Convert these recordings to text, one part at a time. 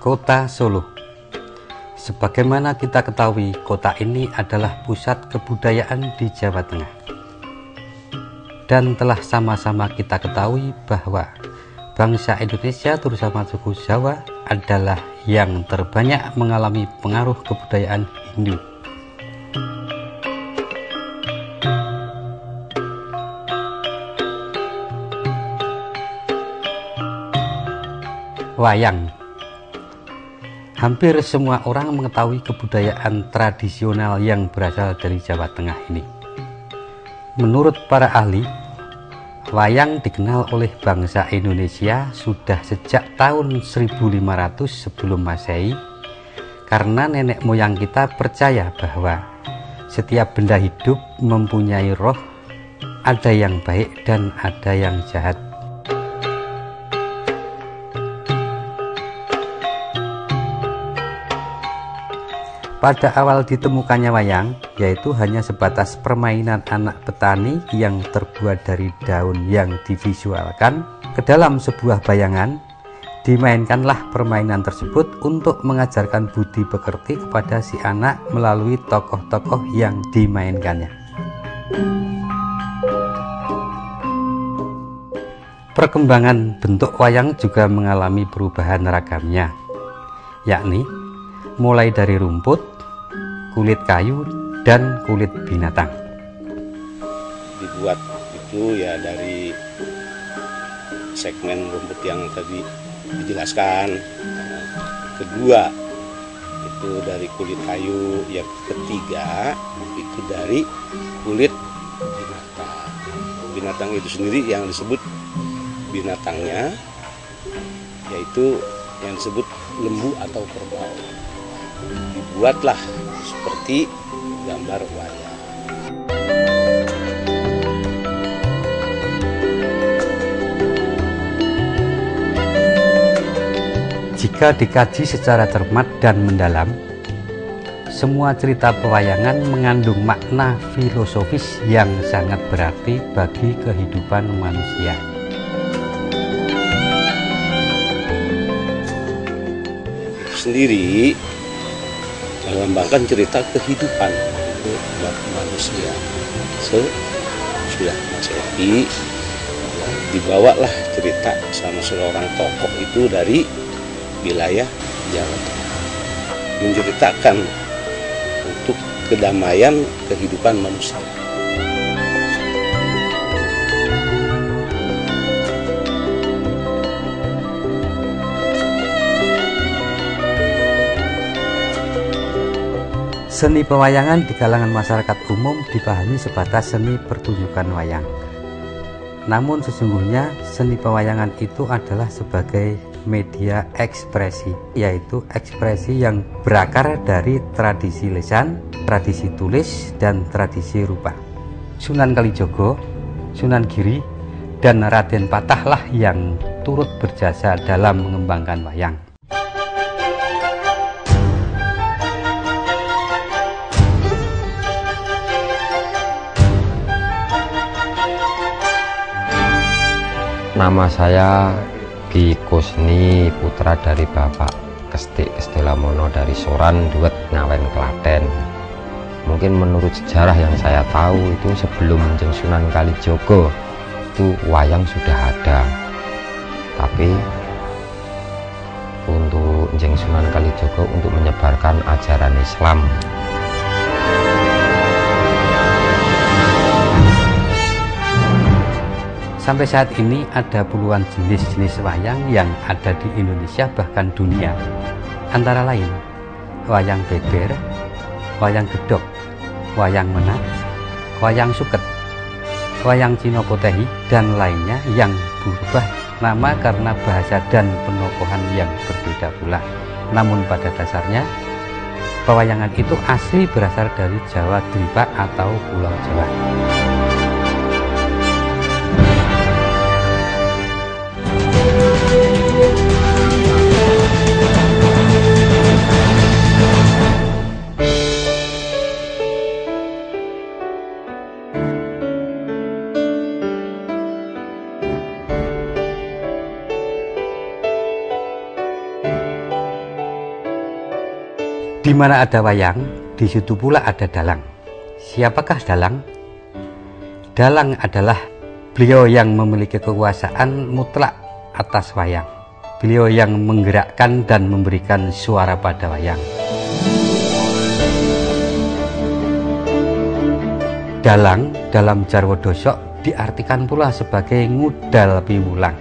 Kota Solo. Sebagaimana kita ketahui, kota ini adalah pusat kebudayaan di Jawa Tengah. Dan telah sama-sama kita ketahui bahwa bangsa Indonesia terutama suku Jawa adalah yang terbanyak mengalami pengaruh kebudayaan Hindu. Wayang. Hampir semua orang mengetahui kebudayaan tradisional yang berasal dari Jawa Tengah ini. Menurut para ahli, wayang dikenal oleh bangsa Indonesia sudah sejak tahun 1500 sebelum Masehi, karena nenek moyang kita percaya bahwa setiap benda hidup mempunyai roh, ada yang baik dan ada yang jahat. Pada awal ditemukannya wayang, yaitu hanya sebatas permainan anak petani yang terbuat dari daun yang divisualkan ke dalam sebuah bayangan. Dimainkanlah permainan tersebut untuk mengajarkan budi pekerti kepada si anak melalui tokoh-tokoh yang dimainkannya. Perkembangan bentuk wayang juga mengalami perubahan ragamnya, yakni mulai dari rumput, kulit kayu, dan kulit binatang. Dibuat itu ya dari segmen rumput yang tadi dijelaskan. Kedua itu dari kulit kayu. Yang ketiga itu dari kulit binatang. Binatang itu sendiri yang disebut binatangnya yaitu yang disebut lembu atau kerbau. Dibuatlah seperti gambar wayang. Jika dikaji secara cermat dan mendalam, semua cerita pewayangan mengandung makna filosofis yang sangat berarti bagi kehidupan manusia. Itu sendiri melambangkan cerita kehidupan buat manusia. Sudah Masehi, dibawalah cerita sama seorang tokoh itu dari wilayah Jawa Tengah, menceritakan untuk kedamaian kehidupan manusia. Seni pewayangan di kalangan masyarakat umum dipahami sebatas seni pertunjukan wayang. Namun sesungguhnya seni pewayangan itu adalah sebagai media ekspresi, yaitu ekspresi yang berakar dari tradisi lisan, tradisi tulis, dan tradisi rupa. Sunan Kalijogo, Sunan Giri, dan Raden Patah lah yang turut berjasa dalam mengembangkan wayang. Nama saya Ki Kusni, putra dari Bapak Kestik Kestilamono dari Soran, Duet, Ngawen, Klaten. Mungkin menurut sejarah yang saya tahu itu sebelum Njeng Sunan Kalijogo itu wayang sudah ada. Tapi untuk Njeng Sunan Kalijogo untuk menyebarkan ajaran Islam. Sampai saat ini ada puluhan jenis-jenis wayang yang ada di Indonesia bahkan dunia. Antara lain, wayang beber, wayang gedok, wayang menat, wayang suket, wayang Cina Potehi, dan lainnya yang berubah nama karena bahasa dan penokohan yang berbeda pula. Namun pada dasarnya, pewayangan itu asli berasal dari Jawa Dwipa atau Pulau Jawa. Di mana ada wayang, di situ pula ada dalang. Siapakah dalang? Dalang adalah beliau yang memiliki kekuasaan mutlak atas wayang. Beliau yang menggerakkan dan memberikan suara pada wayang. Dalang dalam Jarwo Dosok diartikan pula sebagai ngudal piwulang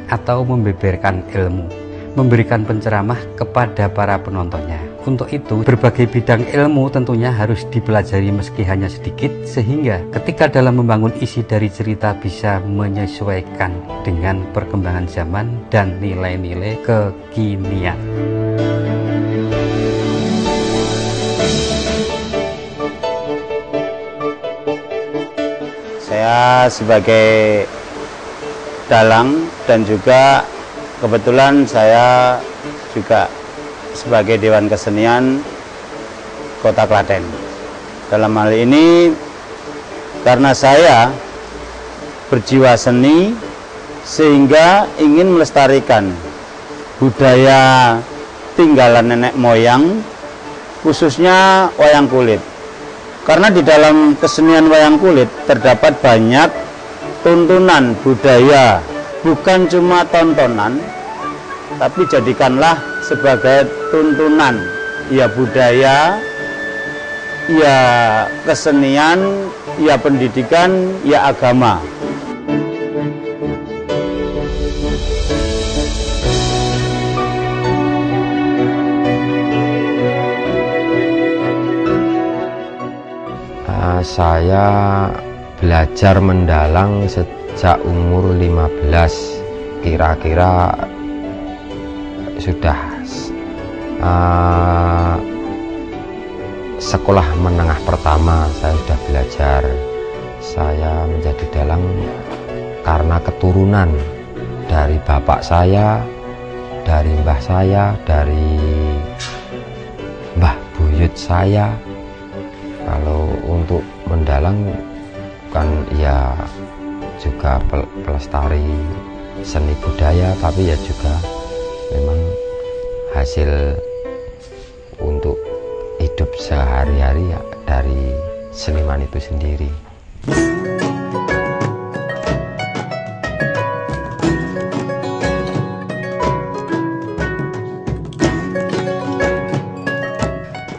atau membeberkan ilmu, memberikan penceramah kepada para penontonnya. Untuk itu, berbagai bidang ilmu tentunya harus dipelajari meski hanya sedikit, sehingga ketika dalam membangun isi dari cerita bisa menyesuaikan dengan perkembangan zaman dan nilai-nilai kekinian. Saya sebagai dalang dan juga kebetulan saya juga sebagai Dewan Kesenian Kota Klaten. Dalam hal ini karena saya berjiwa seni sehingga ingin melestarikan budaya tinggalan nenek moyang, khususnya wayang kulit. Karena di dalam kesenian wayang kulit terdapat banyak tuntunan budaya, bukan cuma tontonan, tapi jadikanlah sebagai tuntunan, ya budaya, ya kesenian, ya pendidikan, ya agama. Saya belajar mendalang sejak umur 15, kira-kira sudah sekolah menengah pertama saya sudah belajar. Saya menjadi dalang karena keturunan dari bapak saya, dari mbah saya, dari mbah buyut saya. Kalau untuk mendalang kan ya juga pelestari seni budaya, tapi ya juga memang hasil untuk hidup sehari-hari ya dari seniman itu sendiri.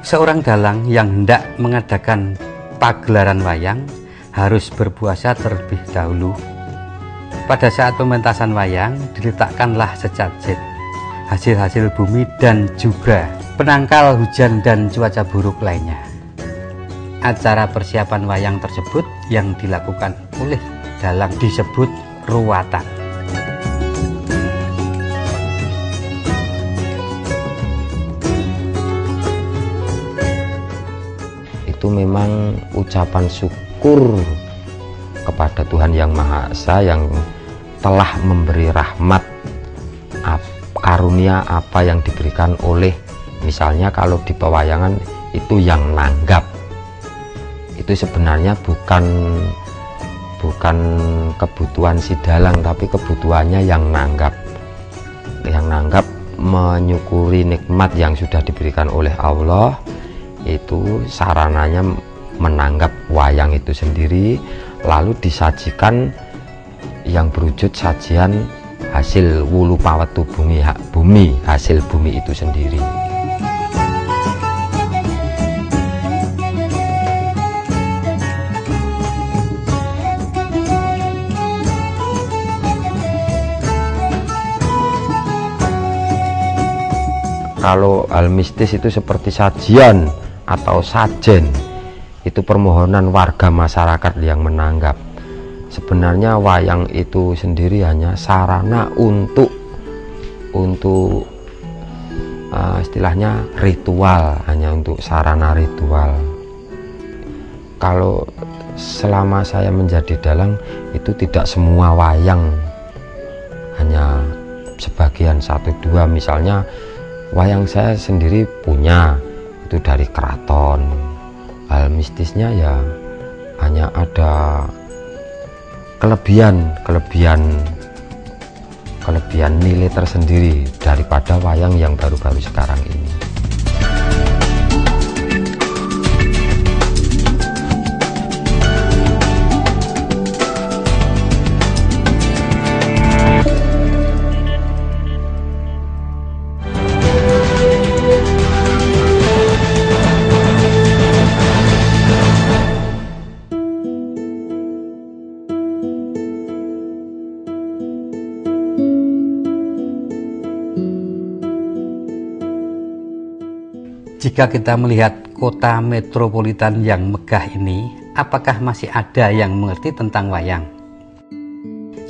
Seorang dalang yang hendak mengadakan pagelaran wayang harus berpuasa terlebih dahulu. Pada saat pementasan wayang diletakkanlah secajet hasil-hasil bumi dan juga penangkal hujan dan cuaca buruk lainnya. Acara persiapan wayang tersebut yang dilakukan oleh dalang disebut ruwatan. Itu memang ucapan syukur kepada Tuhan Yang Maha Esa yang telah memberi rahmat karunia apa yang diberikan oleh, misalnya kalau di pewayangan itu yang nanggap, itu sebenarnya bukan kebutuhan si dalang, tapi kebutuhannya yang nanggap. Yang nanggap menyukuri nikmat yang sudah diberikan oleh Allah, itu sarananya menanggap wayang itu sendiri, lalu disajikan yang berwujud sajian hasil wulu pawetu bumi, hasil bumi itu sendiri. Kalau hal mistis itu seperti sajian atau sajen, itu permohonan warga masyarakat yang menanggap. Sebenarnya wayang itu sendiri hanya sarana untuk istilahnya ritual, hanya untuk sarana ritual. Kalau selama saya menjadi dalang itu tidak semua wayang, hanya sebagian 1-2. Misalnya wayang saya sendiri punya itu dari keraton. Hal mistisnya ya hanya ada kelebihan nilai tersendiri daripada wayang yang baru-baru sekarang ini. Jika kita melihat kota metropolitan yang megah ini, apakah masih ada yang mengerti tentang wayang?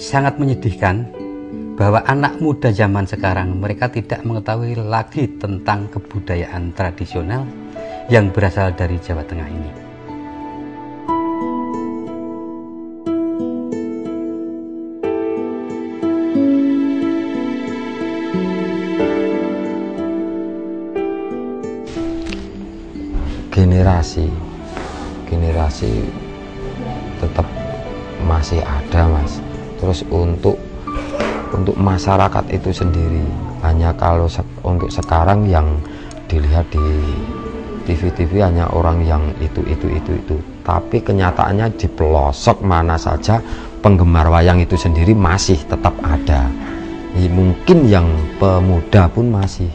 Sangat menyedihkan bahwa anak muda zaman sekarang mereka tidak mengetahui lagi tentang kebudayaan tradisional yang berasal dari Jawa Tengah ini. Generasi tetap masih ada, Mas. Terus untuk masyarakat itu sendiri, hanya kalau untuk sekarang yang dilihat di TV hanya orang yang itu. Tapi kenyataannya di pelosok mana saja penggemar wayang itu sendiri masih tetap ada. Mungkin yang pemuda pun masih.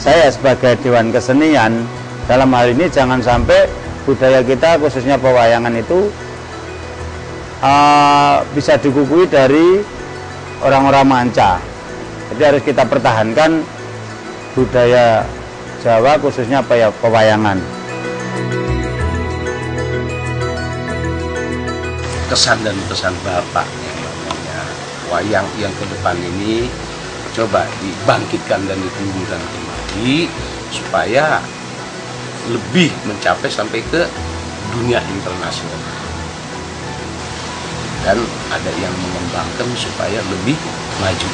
Saya sebagai Dewan Kesenian, dalam hal ini jangan sampai budaya kita khususnya pewayangan itu bisa dikukui dari orang-orang manca. Jadi harus kita pertahankan budaya Jawa khususnya pewayangan. Kesan dan pesan Bapak yang namanya wayang yang ke depan ini coba dibangkitkan dan ditumbuhkan kembali supaya lebih mencapai sampai ke dunia internasional, dan ada yang mengembangkan supaya lebih maju.